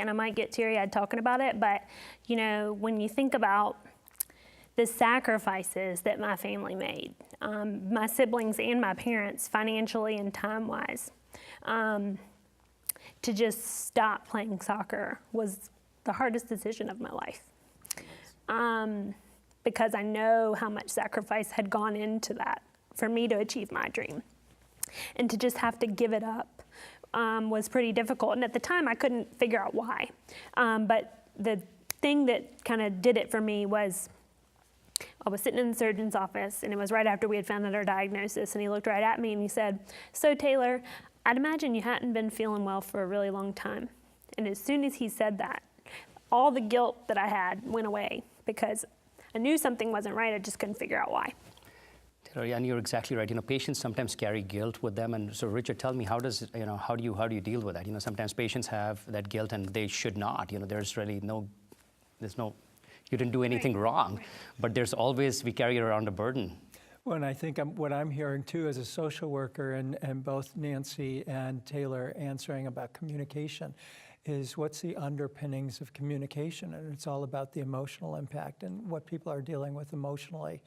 and I might get teary-eyed talking about it, but when you think about the sacrifices that my family made, my siblings and my parents, financially and time-wise, to just stop playing soccer was the hardest decision of my life. Because I know how much sacrifice had gone into that for me to achieve my dream. And to just have to give it up was pretty difficult. And at the time, I couldn't figure out why. But the thing that kind of did it for me was I was sitting in the surgeon's office, and it was right after we had found out our diagnosis, and he looked right at me and he said, "So Taylor, I'd imagine you hadn't been feeling well for a really long time." And as soon as he said that, all the guilt that I had went away because I knew something wasn't right, I just couldn't figure out why. Taylor, and you're exactly right. Patients sometimes carry guilt with them, and so Richard, tell me, how do you deal with that? Sometimes patients have that guilt, and they should not. There's really you didn't do anything wrong, but there's always, we carry around a burden. Well, and I think what I'm hearing too as a social worker, and both Nancy and Taylor answering about communication, is what's the underpinnings of communication, and it's all about the emotional impact and what people are dealing with emotionally.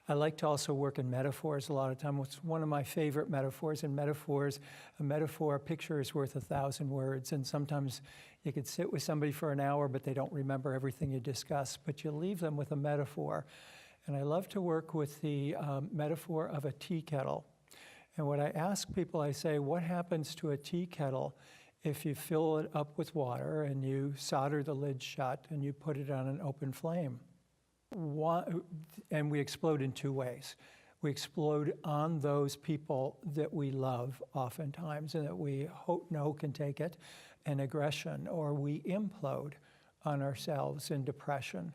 I like to also work in metaphors a lot of time. It's one of my favorite metaphors. In metaphors, a picture is worth 1,000 words, and sometimes you could sit with somebody for an hour, but they don't remember everything you discussed, but you leave them with a metaphor. And I love to work with the metaphor of a tea kettle. And what I ask people, I say, what happens to a tea kettle if you fill it up with water and you solder the lid shut and you put it on an open flame? And we explode in two ways. We explode on those people that we love oftentimes and that we know can take it, and aggression, or we implode on ourselves in depression.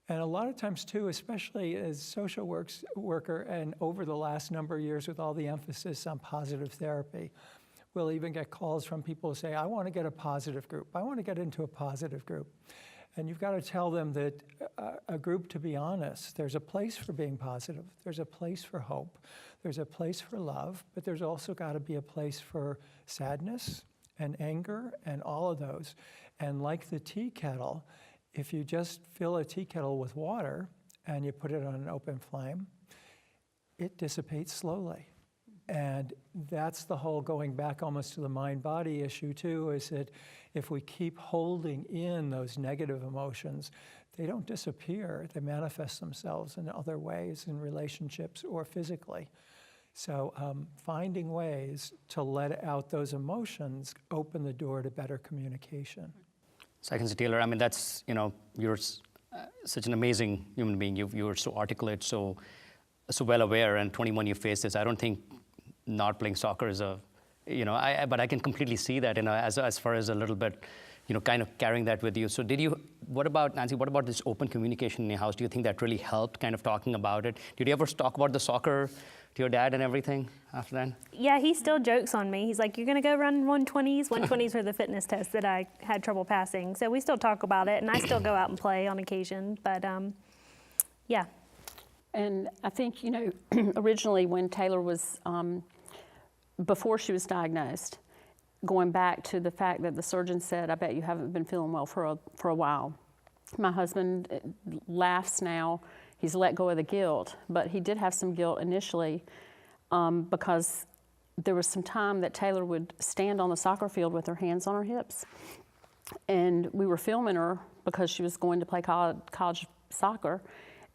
And a lot of times too, especially as social worker and over the last number of years with all the emphasis on positive therapy, we'll even get calls from people who say, "I want to get a positive group. I want to get into a positive group." And you've got to tell them that a group, to be honest, there's a place for being positive. There's a place for hope. There's a place for love, but there's also got to be a place for sadness and anger and all of those. And like the tea kettle, if you just fill a tea kettle with water and you put it on an open flame, it dissipates slowly. And that's the whole going back almost to the mind-body issue too, is that if we keep holding in those negative emotions, they don't disappear. They manifest themselves in other ways, in relationships or physically. So finding ways to let out those emotions open the door to better communication. So I can say, Taylor, that's, you're such an amazing human being. You're so articulate, so well aware, and 21 you face this. I don't think not playing soccer is but I can completely see that, as far as a little bit, kind of carrying that with you. So what about, Nancy, what about this open communication in your house? Do you think that really helped, kind of talking about it? Did you ever talk about the soccer to your dad and everything after that? Yeah, he still jokes on me. He's like, "You're gonna go run 120s?" 120s were the fitness test that I had trouble passing. So we still talk about it, and I still go out and play on occasion, but yeah. And I think, originally when Taylor was, before she was diagnosed, going back to the fact that the surgeon said, "I bet you haven't been feeling well for a while." My husband laughs now. He's let go of the guilt, but he did have some guilt initially because there was some time that Taylor would stand on the soccer field with her hands on her hips. And we were filming her because she was going to play college soccer.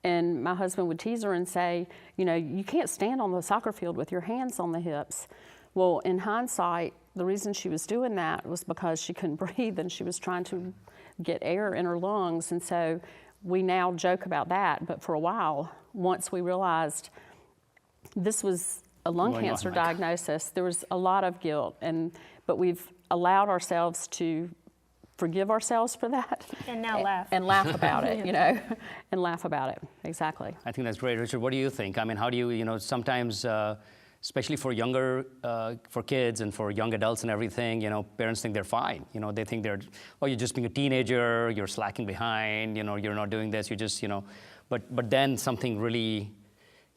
And my husband would tease her and say, "You can't stand on the soccer field with your hands on the hips." Well, in hindsight, the reason she was doing that was because she couldn't breathe and she was trying to get air in her lungs. And so we now joke about that, but for a while, once we realized this was a lung cancer diagnosis, there was a lot of guilt, but we've allowed ourselves to forgive ourselves for that. And now laugh. And laugh about it, and laugh about it, exactly. I think that's great. Richard, what do you think? How do you, sometimes, especially for for kids and for young adults and everything, parents think they're fine. They think you're just being a teenager, you're slacking behind, you're not doing this, you just, but then something really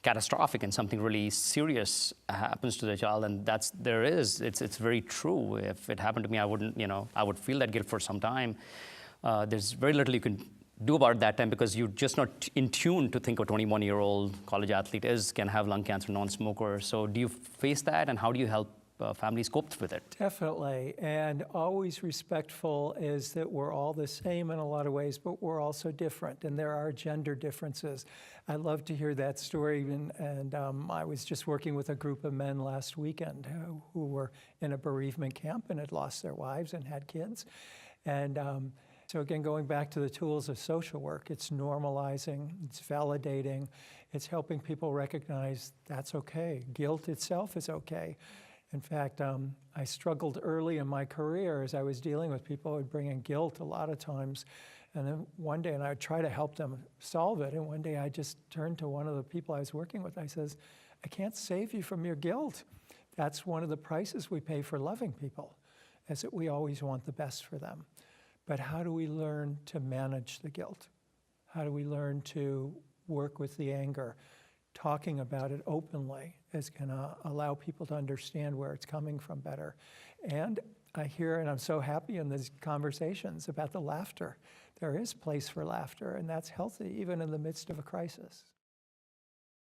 catastrophic and something really serious happens to the child, and it's very true. If it happened to me, I wouldn't, I would feel that guilt for some time. There's very little you can do about it that time because you're just not in tune to think a 21-year-old college athlete can have lung cancer, non-smoker. So do you face that, and how do you help families cope with it? Definitely, and always respectful is that we're all the same in a lot of ways, but we're also different, and there are gender differences. I love to hear that story, and I was just working with a group of men last weekend who were in a bereavement camp and had lost their wives and had kids. And so again, going back to the tools of social work, it's normalizing, it's validating, it's helping people recognize that's okay. Guilt itself is okay. In fact, I struggled early in my career as I was dealing with people who would bring in guilt a lot of times. And then one day, and I would try to help them solve it, and one day I just turned to one of the people I was working with. I says, I can't save you from your guilt. That's one of the prices we pay for loving people, is that we always want the best for them. But how do we learn to manage the guilt? How do we learn to work with the anger? Talking about it openly is going to allow people to understand where it's coming from better. And I hear, and I'm so happy in these conversations about the laughter. There is place for laughter, and that's healthy even in the midst of a crisis.